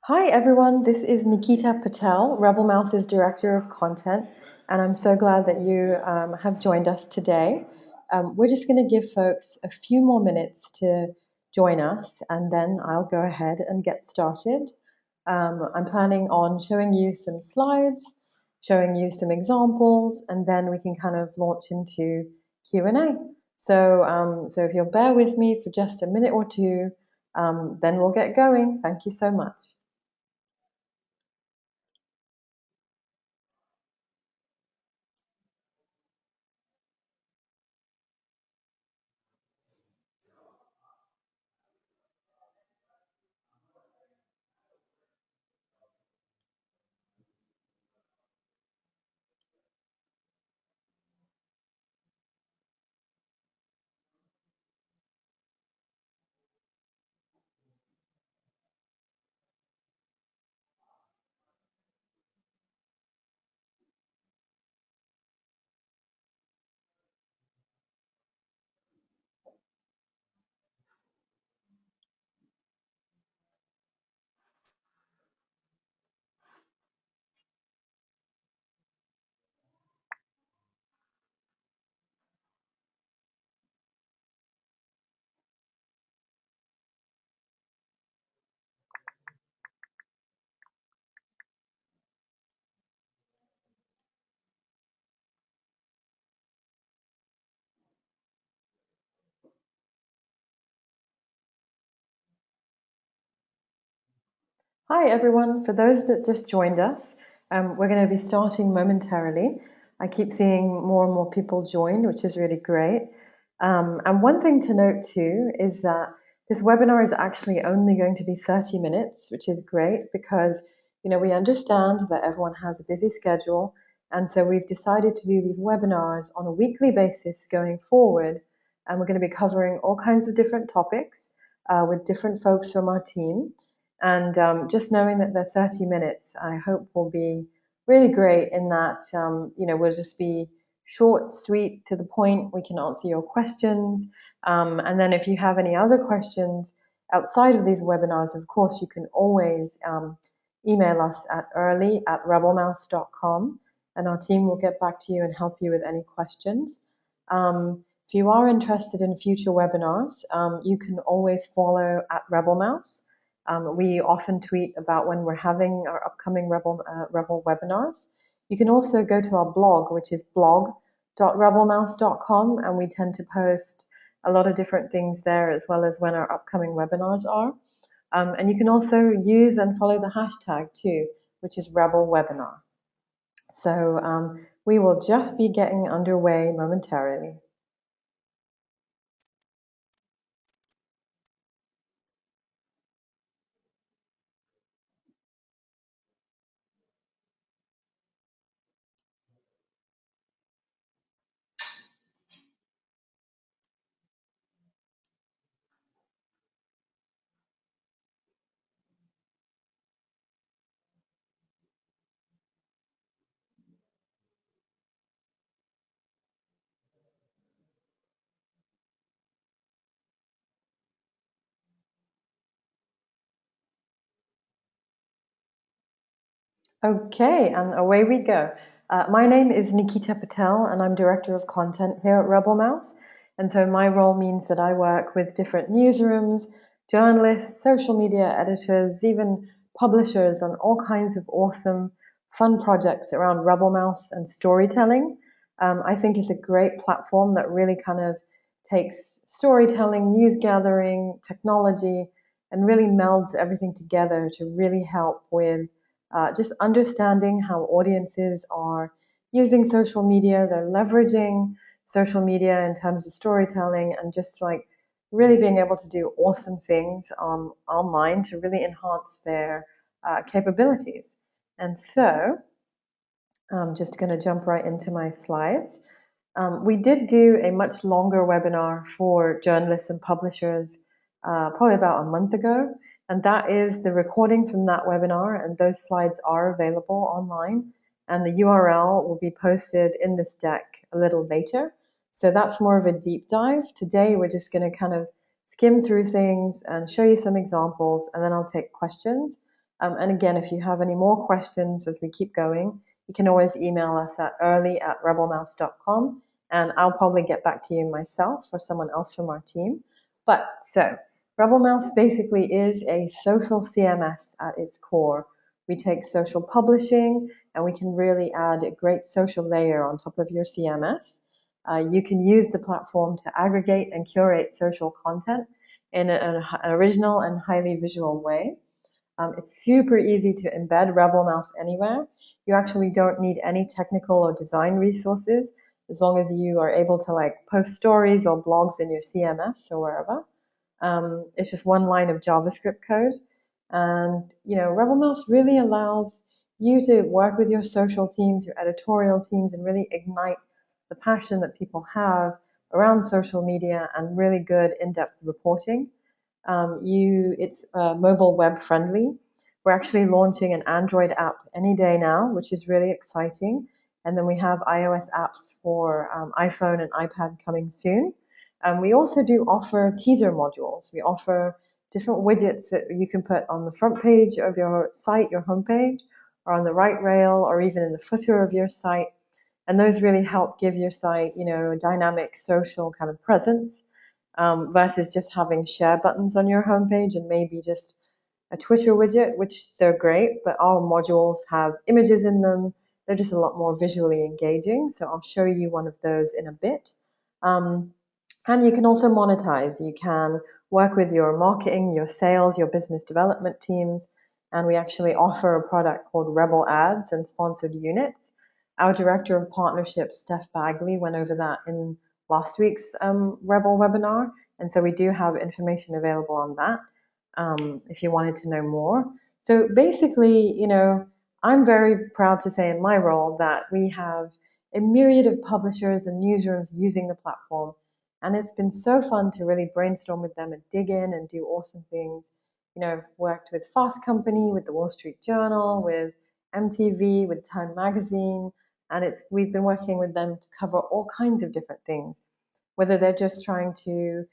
Hi everyone, this is Nikita Patel, RebelMouse's Director of Content, and I'm so glad that you have joined us today. We're just going to give folks a few more minutes to join us, and then I'll go ahead and get started. I'm planning on showing you some slides, showing you some examples, and then we can kind of launch into Q&A. So if you'll bear with me for just a minute or two, then we'll get going. Thank you so much. Hi everyone, for those that just joined us, we're going to be starting momentarily. I keep seeing more and more people join, which is really great. And one thing to note too is that this webinar is actually only going to be 30 minutes, which is great because we understand that everyone has a busy schedule, and so we've decided to do these webinars on a weekly basis going forward, and we're going to be covering all kinds of different topics with different folks from our team. And just knowing that they're 30 minutes, I hope will be really great in that, we'll just be short, sweet, to the point. We can answer your questions. And then if you have any other questions outside of these webinars, of course, you can always email us at early@rebelmouse.com, and our team will get back to you and help you with any questions. If you are interested in future webinars, you can always follow at RebelMouse. We often tweet about when we're having our upcoming Rebel webinars. You can also go to our blog, which is blog.rebelmouse.com, and we tend to post a lot of different things there, as well as when our upcoming webinars are. And you can also use and follow the hashtag too, which is RebelWebinar. So we will just be getting underway momentarily. Okay, and away we go. My name is Nikita Patel, and I'm Director of Content here at RebelMouse. And so my role means that I work with different newsrooms, journalists, social media editors, even publishers on all kinds of awesome, fun projects around RebelMouse and storytelling. I think it's a great platform that really kind of takes storytelling, news gathering, technology, and really melds everything together to really help with just understanding how audiences are using social media, they're leveraging social media in terms of storytelling, and just like really being able to do awesome things online to really enhance their capabilities. And so I'm just going to jump right into my slides. We did do a much longer webinar for journalists and publishers probably about a month ago, and that is the recording from that webinar, and those slides are available online, and the URL will be posted in this deck a little later. So that's more of a deep dive. Today we're just going to kind of skim through things and show you some examples, and then I'll take questions. And again, if you have any more questions as we keep going, you can always email us at early@rebelmouse.com, and I'll probably get back to you myself or someone else from our team. But so, RebelMouse basically is a social CMS at its core. We take social publishing and we can really add a great social layer on top of your CMS. You can use the platform to aggregate and curate social content in an original and highly visual way. It's super easy to embed RebelMouse anywhere. You actually don't need any technical or design resources as long as you are able to like post stories or blogs in your CMS or wherever. It's just one line of JavaScript code. And, RebelMouse really allows you to work with your social teams, your editorial teams, and really ignite the passion that people have around social media and really good in-depth reporting. It's mobile web friendly. We're actually launching an Android app any day now, which is really exciting. And then we have iOS apps for iPhone and iPad coming soon. We also do offer teaser modules. We offer different widgets that you can put on the front page of your site, your homepage, or on the right rail, or even in the footer of your site. And those really help give your site, a dynamic social kind of presence versus just having share buttons on your homepage and maybe just a Twitter widget, which they're great, but our modules have images in them. They're just a lot more visually engaging. So I'll show you one of those in a bit. And you can also monetize. You can work with your marketing, your sales, your business development teams. And we actually offer a product called Rebel Ads and Sponsored Units. Our director of partnerships, Steph Bagley, went over that in last week's Rebel webinar. And so we do have information available on that if you wanted to know more. So basically, I'm very proud to say in my role that we have a myriad of publishers and newsrooms using the platform. And it's been so fun to really brainstorm with them and dig in and do awesome things. I've worked with Fast Company, with the Wall Street Journal, with MTV, with Time Magazine, and we've been working with them to cover all kinds of different things, whether they're just trying to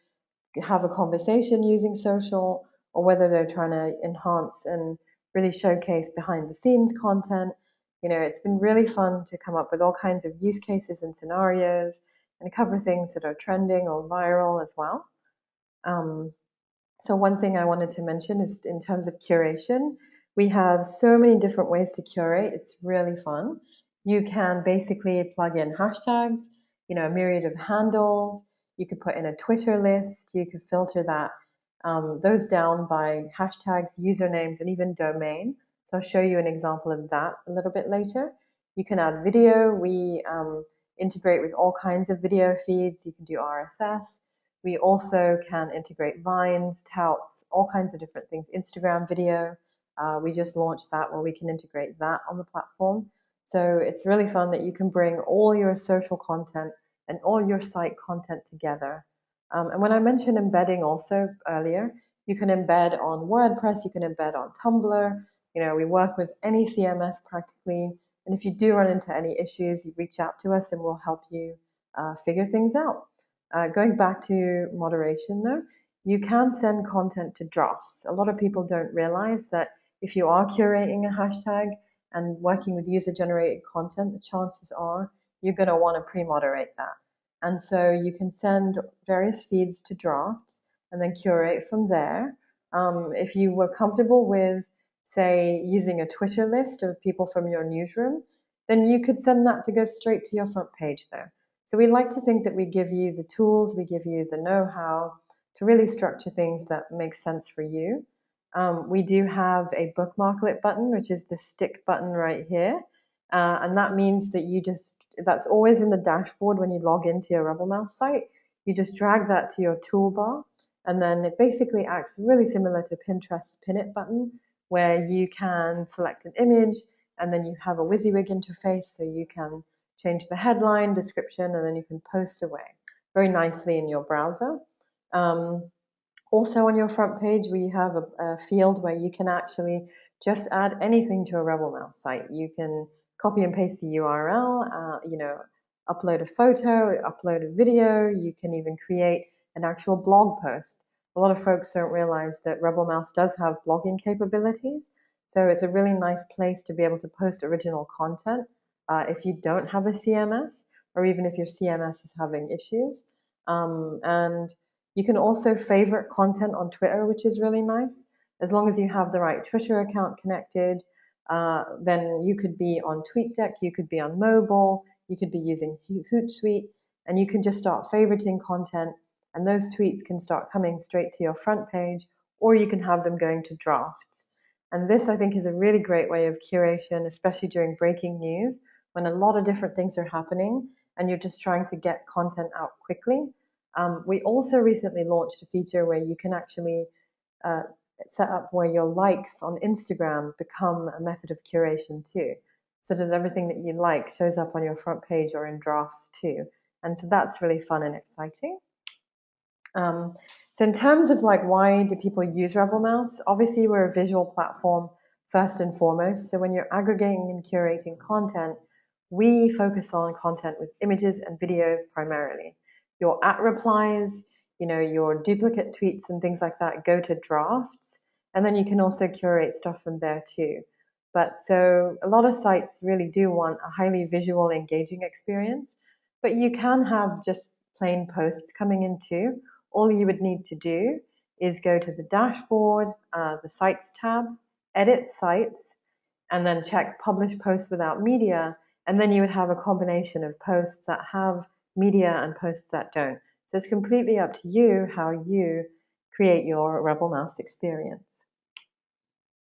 have a conversation using social, or whether they're trying to enhance and really showcase behind the scenes content. It's been really fun to come up with all kinds of use cases and scenarios and cover things that are trending or viral as well. So one thing I wanted to mention is in terms of curation, we have so many different ways to curate. It's really fun. You can basically plug in hashtags, a myriad of handles. You could put in a Twitter list. You could filter those down by hashtags, usernames, and even domain. So I'll show you an example of that a little bit later. You can add video. We integrate with all kinds of video feeds. You can do RSS. We also can integrate vines, touts, all kinds of different things. Instagram video. We just launched that where we can integrate that on the platform. So it's really fun that you can bring all your social content and all your site content together. And when I mentioned embedding also earlier, you can embed on WordPress, you can embed on Tumblr. We work with any CMS practically. And if you do run into any issues, you reach out to us and we'll help you figure things out. Going back to moderation though, you can send content to drafts. A lot of people don't realize that if you are curating a hashtag and working with user-generated content, the chances are you're going to want to pre-moderate that. And so you can send various feeds to drafts and then curate from there. If you were comfortable with, say, using a Twitter list of people from your newsroom, then you could send that to go straight to your front page there. So we like to think that we give you the tools, we give you the know-how to really structure things that make sense for you. We do have a Bookmarklet button, which is the stick button right here. And that means that that's always in the dashboard when you log into your RebelMouse site. You just drag that to your toolbar, and then it basically acts really similar to Pinterest Pin It button, where you can select an image, and then you have a WYSIWYG interface, so you can change the headline, description, and then you can post away very nicely in your browser. Also on your front page, we have a field where you can actually just add anything to a RebelMouse site. You can copy and paste the URL, upload a photo, upload a video. You can even create an actual blog post. A lot of folks don't realize that RebelMouse does have blogging capabilities. So it's a really nice place to be able to post original content if you don't have a CMS, or even if your CMS is having issues. And you can also favorite content on Twitter, which is really nice. As long as you have the right Twitter account connected, then you could be on TweetDeck, you could be on mobile, you could be using Hootsuite, and you can just start favoriting content, and those tweets can start coming straight to your front page, or you can have them going to drafts. And this, I think, is a really great way of curation, especially during breaking news, when a lot of different things are happening and you're just trying to get content out quickly. We also recently launched a feature where you can actually set up where your likes on Instagram become a method of curation too, so that everything that you like shows up on your front page or in drafts too. And so that's really fun and exciting. So in terms of like, why do people use RebelMouse? Obviously, we're a visual platform first and foremost. So when you're aggregating and curating content, we focus on content with images and video primarily. Your @replies, your duplicate tweets and things like that go to drafts. And then you can also curate stuff from there too. But so a lot of sites really do want a highly visual, engaging experience. But you can have just plain posts coming in too. All you would need to do is go to the dashboard, the Sites tab, edit Sites, and then check Publish Posts Without Media, and then you would have a combination of posts that have media and posts that don't. So it's completely up to you how you create your RebelMouse experience.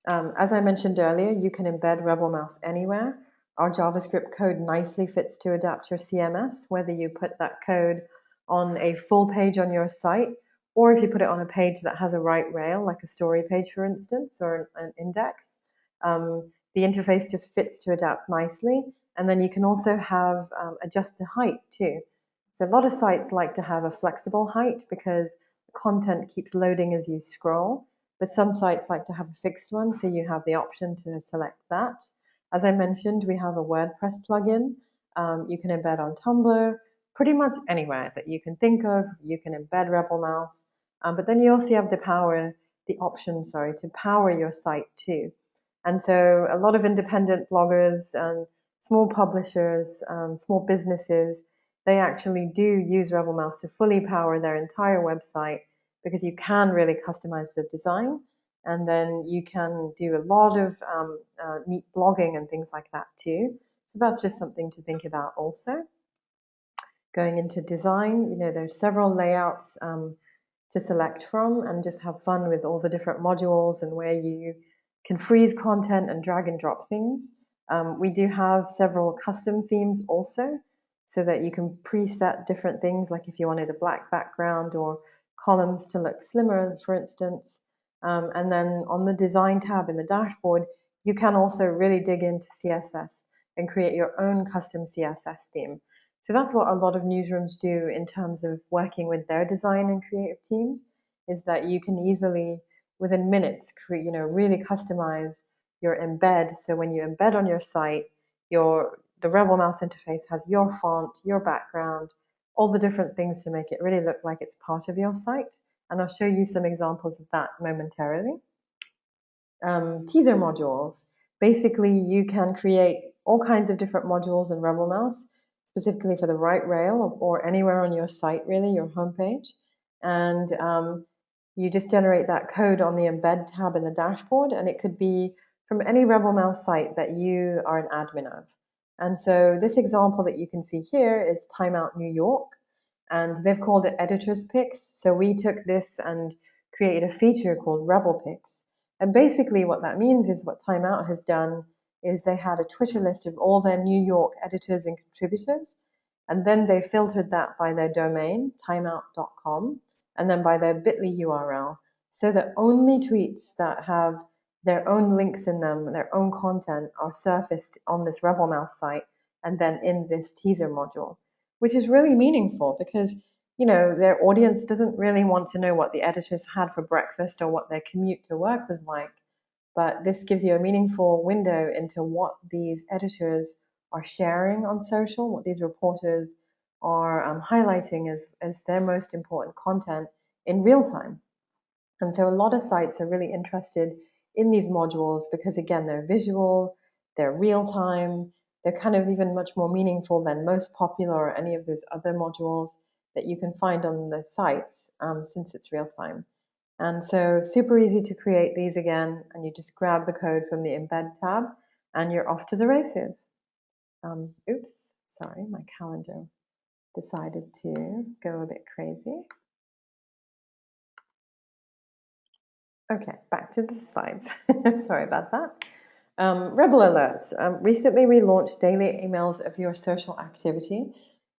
As I mentioned earlier, you can embed RebelMouse anywhere. Our JavaScript code nicely fits to adapt your CMS, whether you put that code on a full page on your site, or if you put it on a page that has a right rail, like a story page, for instance, or an index. The interface just fits to adapt nicely. And then you can also have adjust the height too. So a lot of sites like to have a flexible height because the content keeps loading as you scroll. But some sites like to have a fixed one, so you have the option to select that. As I mentioned, we have a WordPress plugin. You can embed on Tumblr, pretty much anywhere that you can think of. You can embed RebelMouse, but then you also have the option, to power your site too. And so a lot of independent bloggers and small publishers, small businesses, they actually do use RebelMouse to fully power their entire website, because you can really customize the design, and then you can do a lot of neat blogging and things like that too. So that's just something to think about also. Going into design, there's several layouts to select from, and just have fun with all the different modules and where you can freeze content and drag and drop things. We do have several custom themes also, so that you can preset different things, like if you wanted a black background or columns to look slimmer, for instance. And then on the design tab in the dashboard, you can also really dig into CSS and create your own custom CSS theme. So that's what a lot of newsrooms do in terms of working with their design and creative teams, is that you can easily, within minutes, really customize your embed. So when you embed on your site, the RebelMouse interface has your font, your background, all the different things to make it really look like it's part of your site. And I'll show you some examples of that momentarily. Teaser modules. Basically, you can create all kinds of different modules in RebelMouse, specifically for the right rail or anywhere on your site, really, your homepage. And you just generate that code on the embed tab in the dashboard, and it could be from any RebelMouse site that you are an admin of. And so this example that you can see here is Time Out New York, and they've called it Editor's Picks. So we took this and created a feature called Rebel Picks. And basically what that means is, what Time Out has done is they had a Twitter list of all their New York editors and contributors, and then they filtered that by their domain, timeout.com, and then by their bit.ly URL, so that only tweets that have their own links in them, their own content, are surfaced on this RebelMouse site and then in this teaser module, which is really meaningful because their audience doesn't really want to know what the editors had for breakfast or what their commute to work was like. But this gives you a meaningful window into what these editors are sharing on social, what these reporters are highlighting as their most important content in real time. And so a lot of sites are really interested in these modules because, again, they're visual, they're real time, they're kind of even much more meaningful than most popular or any of these other modules that you can find on the sites since it's real time. And so super easy to create these again, and you just grab the code from the embed tab and you're off to the races. Oops, sorry, my calendar decided to go a bit crazy. Okay, back to the slides. Sorry about that. Rebel Alerts. Recently we launched daily emails of your social activity.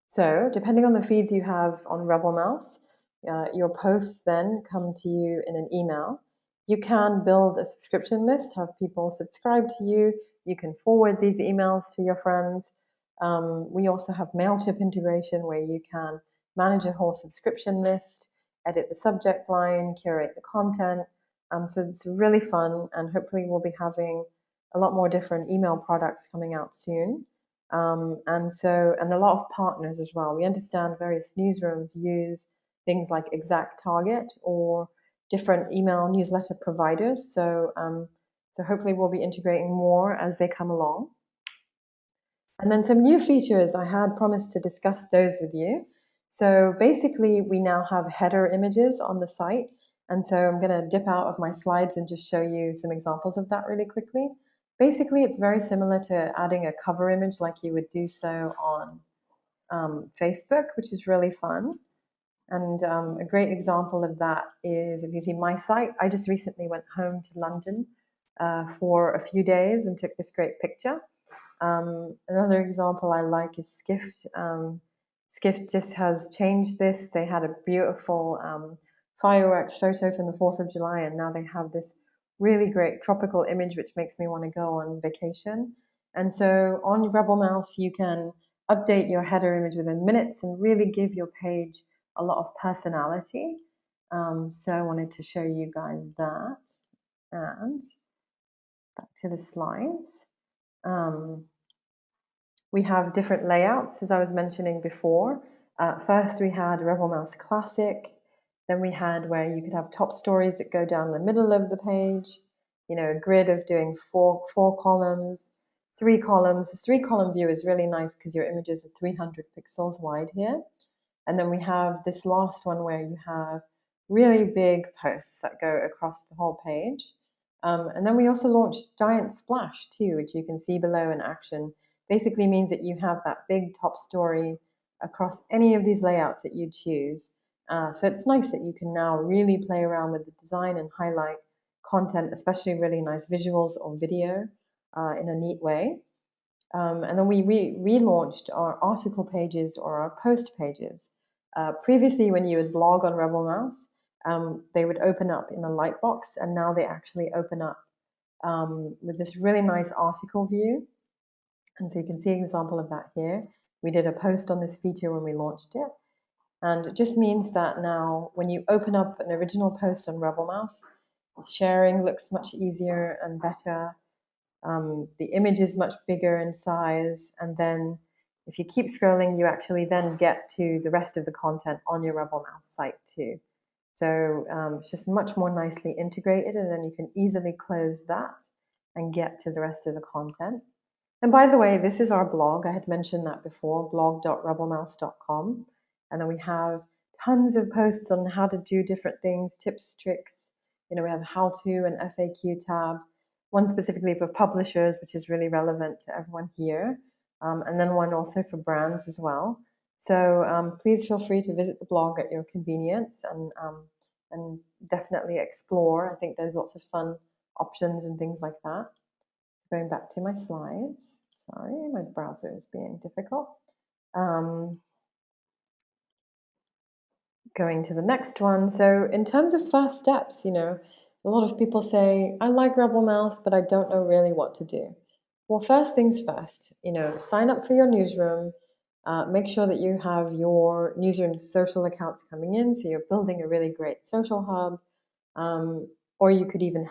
So depending on the feeds you have on RebelMouse, your posts then come to you in an email. You can build a subscription list, have people subscribe to you. You can forward these emails to your friends. We also have Mailchimp integration where you can manage a whole subscription list, edit the subject line, curate the content. So it's really fun, and hopefully we'll be having a lot more different email products coming out soon. And a lot of partners as well. We understand various newsrooms use things like Exact Target or different email newsletter providers. So hopefully we'll be integrating more as they come along. And then some new features, I had promised to discuss those with you. So basically we now have header images on the site. And so I'm going to dip out of my slides and just show you some examples of that really quickly. Basically, it's very similar to adding a cover image like you would do so on Facebook, which is really fun. And a great example of that is if you see my site. I just recently went home to London for a few days and took this great picture. Another example I like is Skift. Skift just has changed this. They had a beautiful fireworks photo from the 4th of July, and now they have this really great tropical image which makes me want to go on vacation. And so on RebelMouse you can update your header image within minutes and really give your page a lot of personality. So I wanted to show you guys that. And back to the slides. We have different layouts, as I was mentioning before. First, we had RebelMouse Classic. Then we had where you could have top stories that go down the middle of the page. You know, a grid of doing four columns, 3 columns. This 3-column view is really nice because your images are 300 pixels wide here. And then we have this last one where you have really big posts that go across the whole page. And then we also launched Giant Splash too, which you can see below in action. Basically means that you have that big top story across any of these layouts that you choose. So it's nice that you can now really play around with the design and highlight content, especially really nice visuals or video in a neat way. And then we relaunched our article pages or our post pages. Previously, when you would blog on RebelMouse, they would open up in a lightbox, and now they actually open up with this really nice article view. And so you can see an example of that here. We did a post on this feature when we launched it. And it just means that now when you open up an original post on RebelMouse, sharing looks much easier and better. The image is much bigger in size. And then if you keep scrolling, you actually then get to the rest of the content on your RebelMouse site too. So it's just much more nicely integrated, and then you can easily close that and get to the rest of the content. And by the way, this is our blog. I had mentioned that before, blog.rebelmouse.com. And then we have tons of posts on how to do different things, tips, tricks. You know, we have a how-to and FAQ tab, one specifically for publishers, which is really relevant to everyone here, and then one also for brands as well. So please feel free to visit the blog at your convenience and definitely explore. I think there's lots of fun options and things like that. Going back to my slides. Sorry, my browser is being difficult. Going to the next one. So in terms of first steps, you know, a lot of people say, I like RebelMouse, but I don't know really what to do. Well, first things first, you know, sign up for your newsroom. Make sure that you have your newsroom's social accounts coming in, so you're building a really great social hub. Or you could even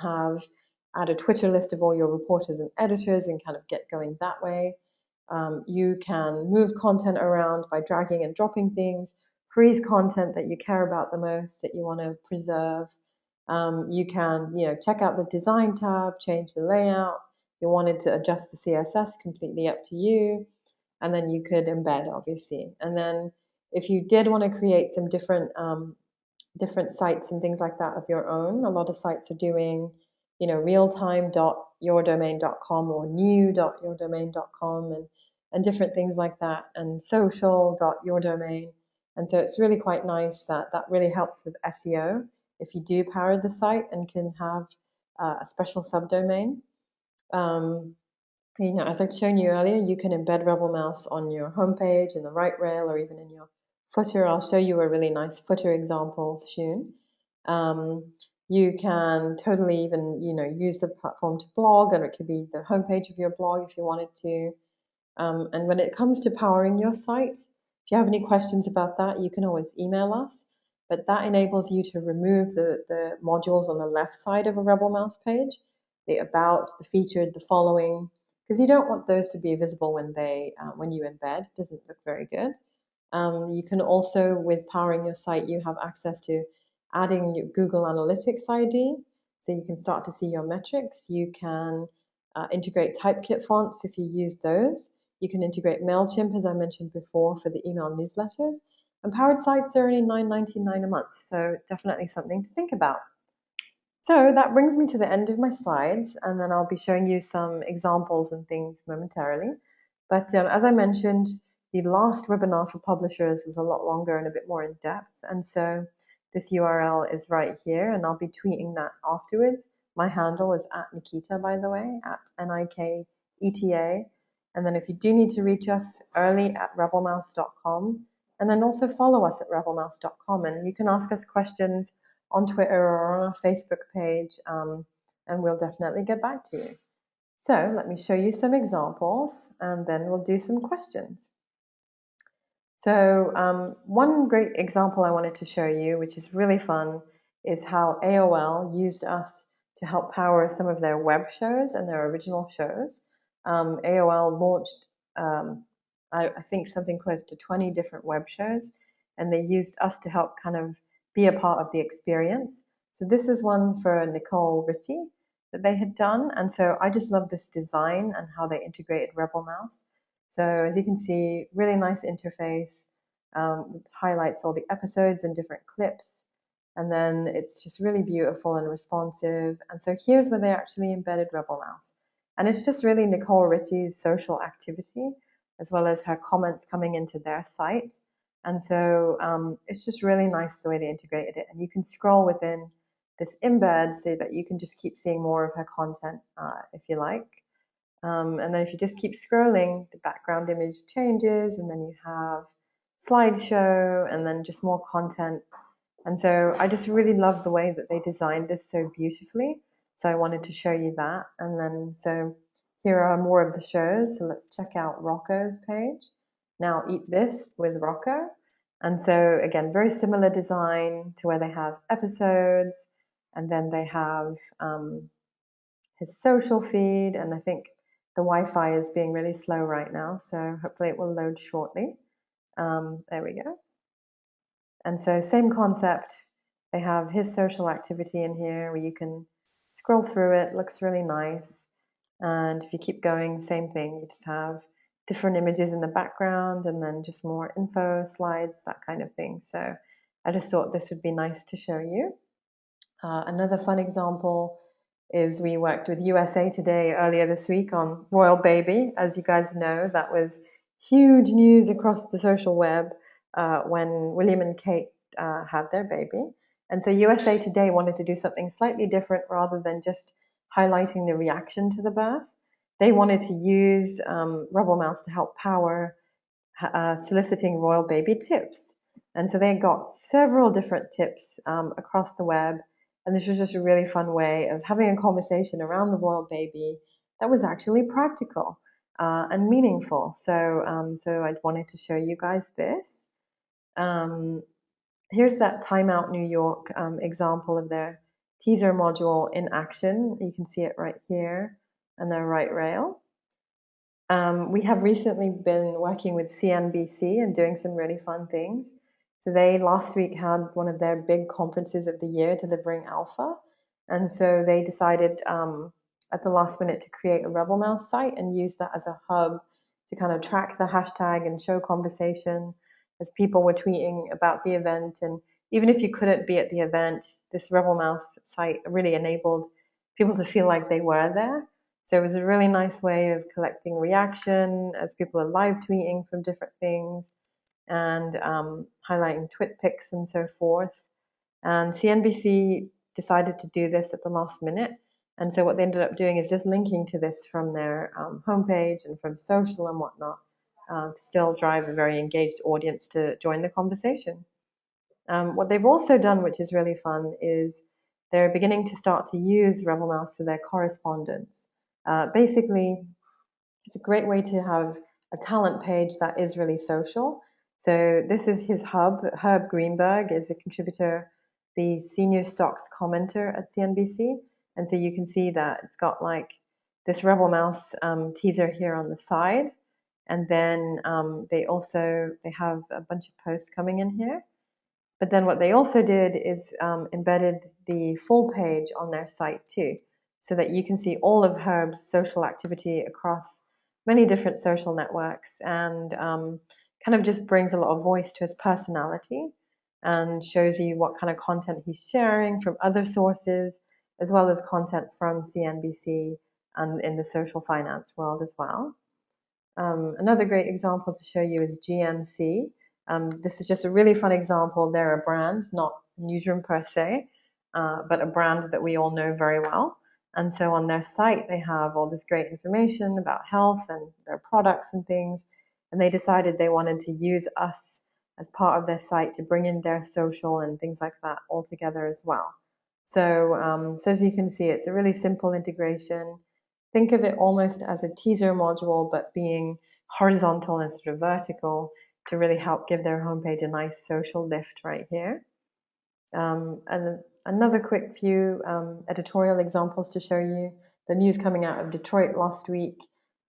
add a Twitter list of all your reporters and editors and kind of get going that way. You can move content around by dragging and dropping things, freeze content that you care about the most, that you want to preserve. You can, check out the design tab, change the layout. If you wanted to adjust the CSS, completely up to you. And then you could embed, obviously. And then if you did want to create some different sites and things like that of your own, a lot of sites are doing, realtime.yourdomain.com or new.yourdomain.com and different things like that, and social.yourdomain. And so it's really quite nice that really helps with SEO if you do power the site and can have a special subdomain. As I'd shown you earlier, you can embed RebelMouse on your homepage, in the right rail, or even in your footer. I'll show you a really nice footer example soon. You can totally even, use the platform to blog, and it could be the homepage of your blog if you wanted to. And when it comes to powering your site, if you have any questions about that, you can always email us. But that enables you to remove the modules on the left side of a RebelMouse page, the about, the featured, the following, because you don't want those to be visible when you embed. It doesn't look very good. You can also, with powering your site, you have access to adding your Google Analytics ID, so you can start to see your metrics. You can integrate typekit fonts if you use those. You can integrate MailChimp, as I mentioned before, for the email newsletters. And powered sites are only $9.99 a month, so definitely something to think about. So that brings me to the end of my slides, and then I'll be showing you some examples and things momentarily. But as I mentioned, the last webinar for publishers was a lot longer and a bit more in depth, and so this URL is right here, and I'll be tweeting that afterwards. My handle is @Nikita, by the way, @NIKETA. And then if you do need to reach us, early at rebelmouse.com, and then also follow us at rebelmouse.com, and you can ask us questions on Twitter or on our Facebook page, and we'll definitely get back to you. So let me show you some examples, and then we'll do some questions. So one great example I wanted to show you, which is really fun, is how AOL used us to help power some of their web shows and their original shows. AOL launched, I think, something close to 20 different web shows, and they used us to help kind of be a part of the experience. So this is one for Nicole Ritchie that they had done, and so I just love this design and how they integrated RebelMouse. So as you can see, really nice interface, highlights all the episodes and different clips, and then it's just really beautiful and responsive. And so here's where they actually embedded RebelMouse. And it's just really Nicole Ritchie's social activity, as well as her comments coming into their site. And so it's just really nice the way they integrated it. And you can scroll within this embed so that you can just keep seeing more of her content if you like. And then if you just keep scrolling, the background image changes, and then you have slideshow, and then just more content. And so I just really love the way that they designed this so beautifully. So I wanted to show you that. And then so here are more of the shows. So let's check out Rocco's page. Now Eat This with Rocco. And so again, very similar design to where they have episodes, and then they have his social feed, and I think the Wi-Fi is being really slow right now, so hopefully it will load shortly. There we go. And so same concept. They have his social activity in here where you can scroll through it. Looks really nice. And if you keep going, same thing. You just have different images in the background, and then just more info, slides, that kind of thing. So I just thought this would be nice to show you. Another fun example is we worked with USA Today earlier this week on Royal Baby. As you guys know, that was huge news across the social web when William and Kate had their baby. And so USA Today wanted to do something slightly different rather than just highlighting the reaction to the birth. They wanted to use RebelMouse to help power soliciting royal baby tips. And so they got several different tips across the web. And this was just a really fun way of having a conversation around the royal baby that was actually practical and meaningful. So, so I wanted to show you guys this. Here's that Time Out New York example of their teaser module in action. You can see it right here on their right rail. We have recently been working with CNBC and doing some really fun things. So they last week had one of their big conferences of the year, delivering alpha, and so they decided at the last minute to create a RebelMouse site and use that as a hub to kind of track the hashtag and show conversation as people were tweeting about the event. And even if you couldn't be at the event, this RebelMouse site really enabled people to feel like they were there. So it was a really nice way of collecting reaction as people are live tweeting from different things and highlighting twit pics and so forth. And CNBC decided to do this at the last minute. And so what they ended up doing is just linking to this from their homepage and from social and whatnot to still drive a very engaged audience to join the conversation. What they've also done, which is really fun, is they're beginning to start to use RebelMouse for their correspondence. Basically, it's a great way to have a talent page that is really social. So this is his hub. Herb Greenberg is a contributor, the senior stocks commenter at CNBC. And so you can see that it's got like this RebelMouse teaser here on the side. And then they have a bunch of posts coming in here. But then what they also did is embedded the full page on their site too, so that you can see all of Herb's social activity across many different social networks, and kind of just brings a lot of voice to his personality and shows you what kind of content he's sharing from other sources, as well as content from CNBC and in the social finance world as well. Another great example to show you is GNC. This is just a really fun example. They're a brand, not a newsroom per se, but a brand that we all know very well. And so on their site, they have all this great information about health and their products and things. And they decided they wanted to use us as part of their site to bring in their social and things like that all together as well. So as you can see, it's a really simple integration. Think of it almost as a teaser module, but being horizontal instead of vertical to really help give their homepage a nice social lift right here. And another quick few editorial examples to show you. The news coming out of Detroit last week.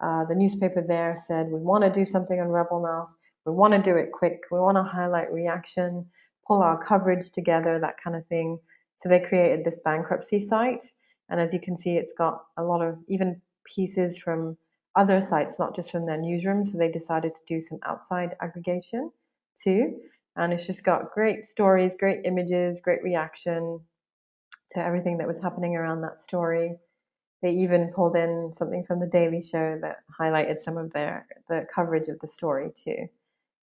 The newspaper there said, we want to do something on RebelMouse. We want to do it quick. We want to highlight reaction, pull our coverage together, that kind of thing. So they created this bankruptcy site. And as you can see, it's got a lot of even pieces from other sites, not just from their newsroom. So they decided to do some outside aggregation too. And it's just got great stories, great images, great reaction to everything that was happening around that story. They even pulled in something from the Daily Show that highlighted some of the coverage of the story too.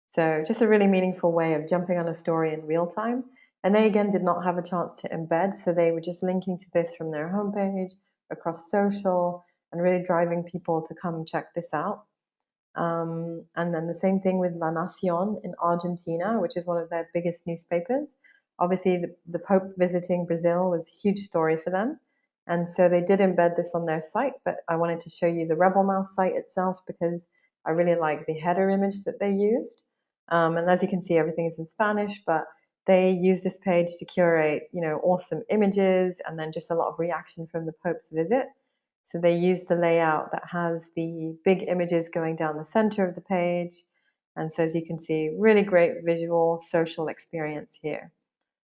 So just a really meaningful way of jumping on a story in real time. And they again did not have a chance to embed, so they were just linking to this from their homepage across social and really driving people to come check this out. And then the same thing with La Nación in Argentina, which is one of their biggest newspapers. Obviously, the Pope visiting Brazil was a huge story for them. And so they did embed this on their site, but I wanted to show you the RebelMouse site itself because I really like the header image that they used. And as you can see, everything is in Spanish, but they use this page to curate, awesome images and then just a lot of reaction from the Pope's visit. So they use the layout that has the big images going down the center of the page. And so as you can see, really great visual social experience here.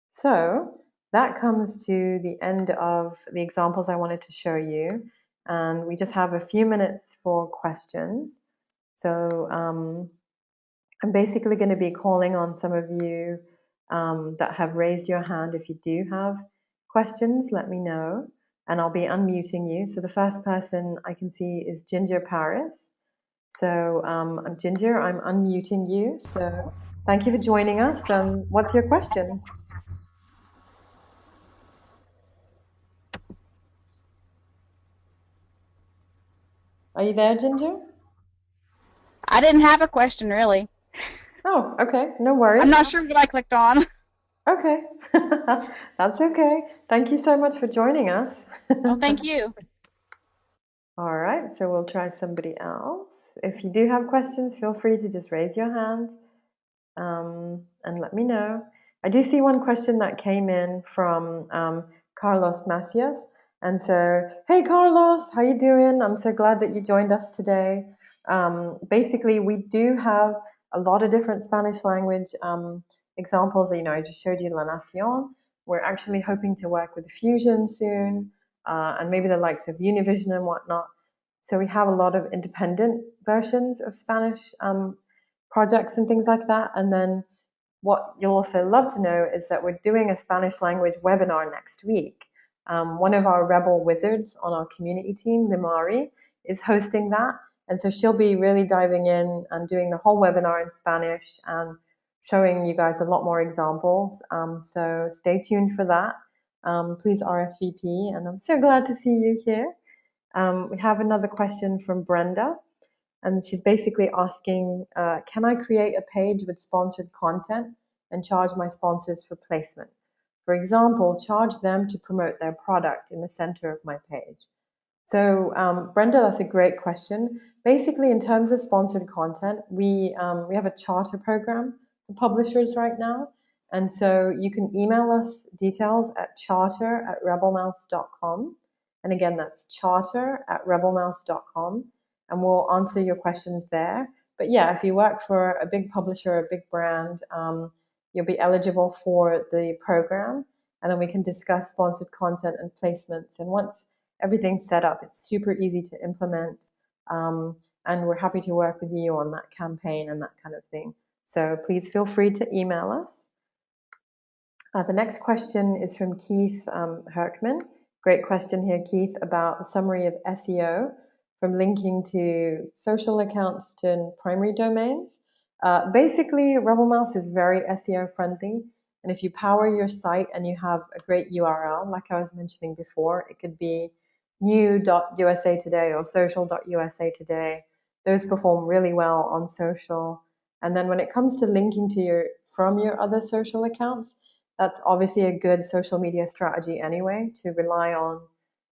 So that comes to the end of the examples I wanted to show you. And we just have a few minutes for questions. So I'm basically going to be calling on some of you that have raised your hand. If you do have questions, let me know, and I'll be unmuting you. So the first person I can see is Ginger Paris. So I'm Ginger, I'm unmuting you. So thank you for joining us. What's your question? Are you there, Ginger? I didn't have a question really. Oh, okay, no worries. I'm not sure what I clicked on. Okay, that's okay. Thank you so much for joining us. Oh, thank you. All right, so we'll try somebody else. If you do have questions, feel free to just raise your hand and let me know. I do see one question that came in from Carlos Macias. And so, hey Carlos, how you doing? I'm so glad that you joined us today. Basically, we do have a lot of different Spanish language examples, I just showed you La Nation. We're actually hoping to work with Fusion soon, and maybe the likes of Univision and whatnot. So we have a lot of independent versions of Spanish projects and things like that. And then what you'll also love to know is that we're doing a Spanish language webinar next week. One of our Rebel wizards on our community team, Limari, is hosting that. And so she'll be really diving in and doing the whole webinar in Spanish and showing you guys a lot more examples. So stay tuned for that. Please RSVP, and I'm so glad to see you here. We have another question from Brenda, and she's basically asking, can I create a page with sponsored content and charge my sponsors for placement? For example, charge them to promote their product in the center of my page. So Brenda, that's a great question. Basically, in terms of sponsored content, we have a charter program for publishers right now. And so you can email us details at charter@rebelmouse.com. And again, that's charter@rebelmouse.com. And we'll answer your questions there. But yeah, if you work for a big publisher, a big brand, you'll be eligible for the program. And then we can discuss sponsored content and placements. And once everything's set up, it's super easy to implement. And we're happy to work with you on that campaign and that kind of thing. So please feel free to email us. The next question is from Keith Herkman. Great question here, Keith, about the summary of SEO from linking to social accounts to primary domains. Basically, RebelMouse is very SEO friendly. And if you power your site and you have a great URL, like I was mentioning before, it could be new.usa today or social.usa today. Those perform really well on social. And then when it comes to linking to from your other social accounts, that's obviously a good social media strategy anyway, to rely on,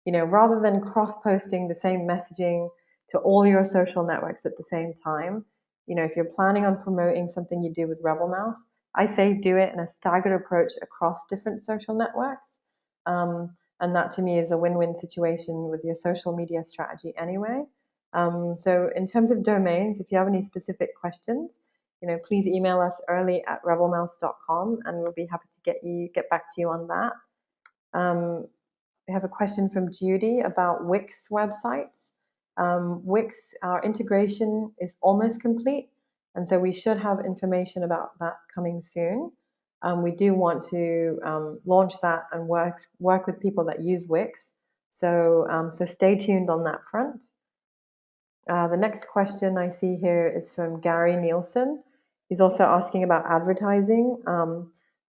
rather than cross-posting the same messaging to all your social networks at the same time. If you're planning on promoting something you do with RebelMouse, I say do it in a staggered approach across different social networks. And that to me is a win-win situation with your social media strategy anyway. So in terms of domains, if you have any specific questions, please email us early at rebelmouse.com, and we'll be happy to get back to you on that. We have a question from Judy about Wix websites. Wix, our integration is almost complete, and so we should have information about that coming soon. We do want to launch that and work with people that use Wix. So stay tuned on that front. The next question I see here is from Gary Nielsen. He's also asking about advertising.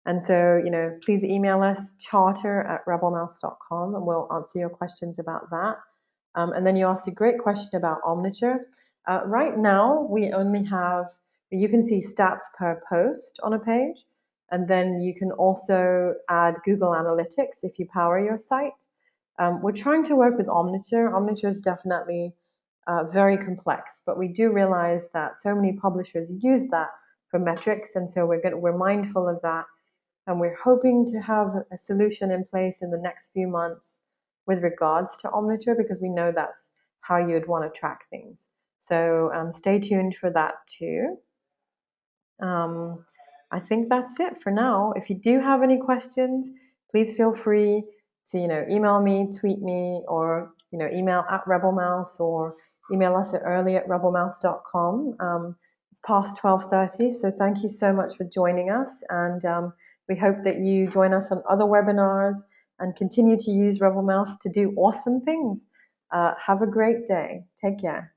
And so, please email us charter@rebelmouse.com, and we'll answer your questions about that. And then you asked a great question about Omniture. Right now, we only have, you can see stats per post on a page, and then you can also add Google Analytics if you power your site. We're trying to work with Omniture. Omniture is definitely very complex, but we do realize that so many publishers use that for metrics, and so we're mindful of that, and we're hoping to have a solution in place in the next few months with regards to Omniture, because we know that's how you'd want to track things. So stay tuned for that too. I think that's it for now. If you do have any questions, please feel free to email me, tweet me, or email at RebelMouse, or email us at early@rebelmouse.com. It's past 12:30, so thank you so much for joining us, and we hope that you join us on other webinars and continue to use RebelMouse to do awesome things. Have a great day. Take care.